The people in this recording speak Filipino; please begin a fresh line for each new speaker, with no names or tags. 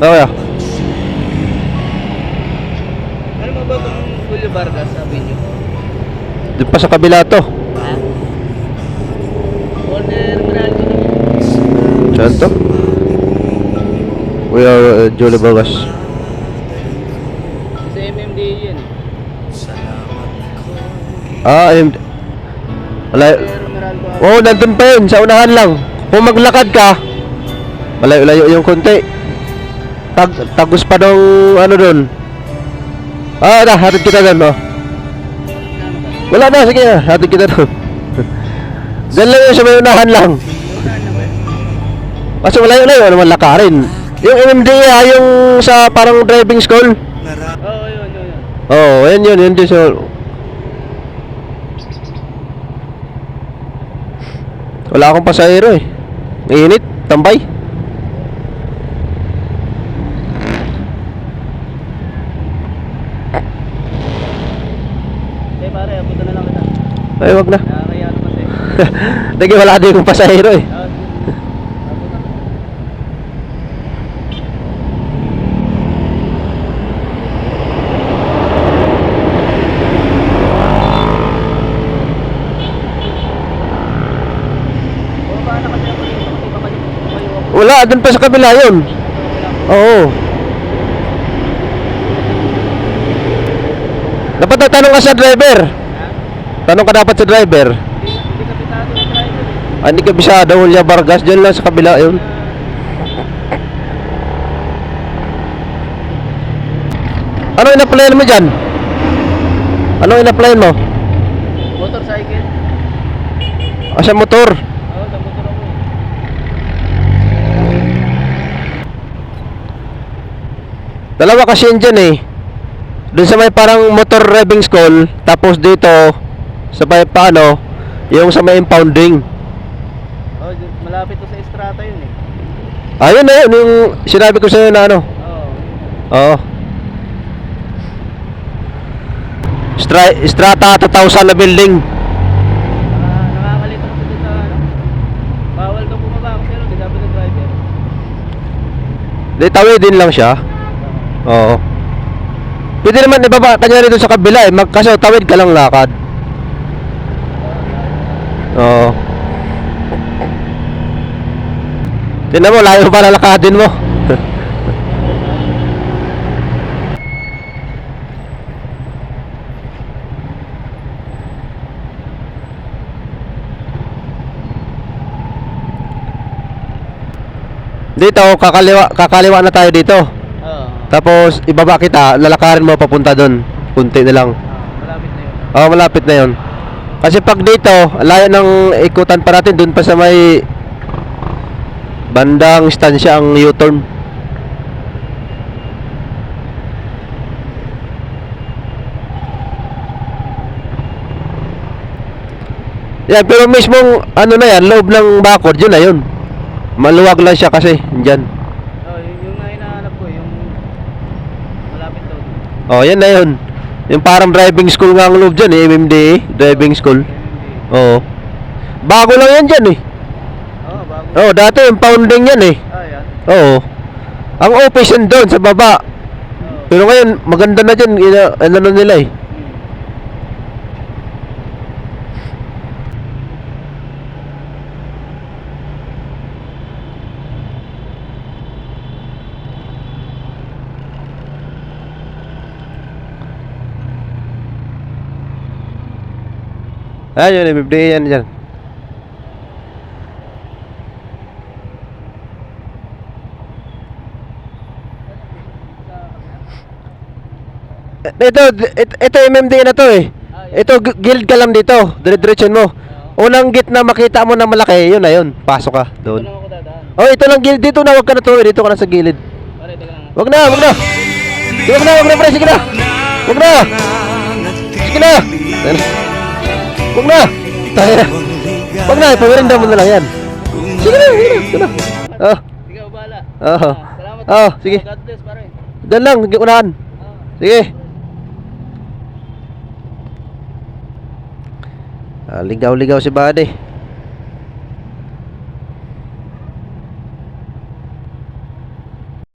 Oh, yeah.
Ano mo ba itong Julio Vargas, sabi niyo?
Doon pa sa kabila to.
Ha? Order Meralco na.
Saan to? We are Julie Vargas.
Sa MMDA yun.
Wala.
Order Meralco.
Oh, nandun pa yun. Sa unahan lang. Kung maglakad ka, malayo-layo yung konti. Tagos pa nung ano dun. Hatid kita dun, oh. Wala na, sige na. Hatid kita dun. Diyan lang yun sa may unahan lang. Kasi malayo-layo naman lakarin. Yung MMDA, yung sa parang driving school.
Oo, yun.
Oo, yun din so. Wala akong pasahero eh. Init, tambay.
Eh pare, abutan na lang kita.
Ay, wag na.
Nakakaya naman eh.
Lagi wala din akong pasahero eh.
Abutan. Bumaba na kasi ako dito kasi baka tumayo ako.
Wala, dun pa sa kabila yun. Oo. Dapat nagtanong ka sa driver.
Ha?
Tanong ka dapat sa driver.
Hindi kapitado ng driver eh.
Hindi ka bisado, Julia Vargas. Diyan lang sa kabila yun. Ano in-applyan mo dyan? Ano in-applyan mo?
Motorcycle?
Sa motor.
Oo, sa motor ako eh.
Dalawa kasi yun dyan eh. Doon sa may parang motor driving school. Tapos dito sa may paano, yung sa may impounding.
Oh, malapit to sa Estrata yun eh.
Ayun na yun, yung sinabi ko sa'yo na ano.
Oo.
Oo. Strata 2000 na building.
Nakakalito ko dito sa ano. Bawal daw bumaba ako pero di sabi ng driver.
Di tawid din lang siya. Oo. Pwede naman ibaba kanya rito sa kabila eh. Kasi tawid ka lang lakad. Oo. Tingnan mo, layo pa lalakadin mo. Dito, kakaliwa na tayo dito.
Oo.
Tapos ibaba kita, lalakarin mo papunta doon. Kunti na lang.
Malapit na yun.
Oo, malapit na 'yon. Kasi pag dito, layo ng ikutan pa natin doon pa sa may bandang istansya ang U-turn. Yan, pero mismong ano na yan, loob ng bakod, yun na yun. Maluwag lang siya kasi, dyan.
Oh, yung na hinahanap ko, yung malapit daw.
Oh, yan na yun. Yung parang driving school nga ang loob dyan eh, MMDA, driving school. Oo. Bago lang yan dyan eh.
Oo, bago.
Oo, dati yung pounding yan eh.
Yan.
Oo. Ang office yan doon sa baba.
Oo.
Pero ngayon, maganda na dyan, ano nila eh. Ayun, MMDA yan dyan. Ito MMDA na to eh. Ito guild ka lang dito. Dire-diretson mo. Unang gate na makita mo na malaki, yun na yun. Pasok ka doon.
Ito lang ako dadaan.
Oh, ito lang guild dito na, wag ka na tuloy. Dito ka na sa gilid.
Pare, teka lang.
Wag na, wag na. Wag na, pre, sige na. Wag na. Sige na. Wag na. Tayo na. Wag na, ipawirinda mo na lang yan. Sige na, sige na. Oh.
Sige, bahala.
Oo.
Salamat.
Oo, sige.
God bless, pare.
Diyan lang, unahan. Sige. Ligaw-ligaw si Bade.